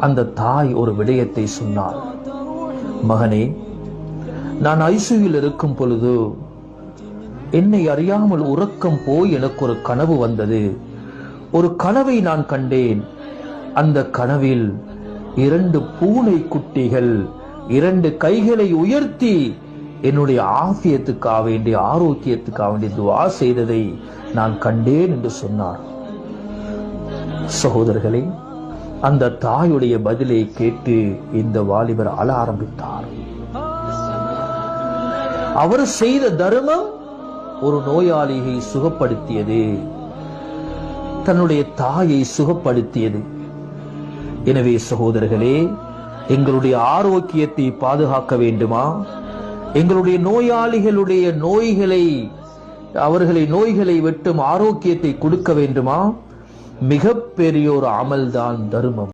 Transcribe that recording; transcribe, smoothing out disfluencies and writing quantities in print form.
அந்த தாய் ஒரு விடயத்தை சொன்னார். மகனே, நான் ஐசியூவில் இருக்கும் பொழுது என்னை அறியாமல் உறக்கம் போய் எனக்கு ஒரு கனவு வந்தது. ஒரு கனவை நான் கண்டேன். அந்த கனவில் 2 பூனை குட்டிகள் 2 கைகளை உயர்த்தி என்னுடைய ஆஃபியத்துக்காக வேண்டிய, ஆரோக்கியத்துக்காக வேண்டிய துஆ செய்ததை நான் கண்டேன் என்று சொன்னார். சகோதரர்களே, அந்த தாயுடைய பதிலை கேட்டு இந்த வாலிபர் அழ ஆரம்பித்தார். அவர் செய்த தர்மம் ஒரு நோயாளியை சுகப்படுத்தியது, தன்னுடைய தாயை சுகப்படுத்தியது. எனவே சகோதரர்களே, எங்களுடைய ஆரோக்கியத்தை பாதுகாக்க வேண்டுமா? எங்களுடைய நோயாளிகளுடைய நோய்களை வெட்டும் ஆரோக்கியத்தை கொடுக்க வேண்டுமா? மிகப்பெரிய ஒரு அமல்தான் தர்மம்.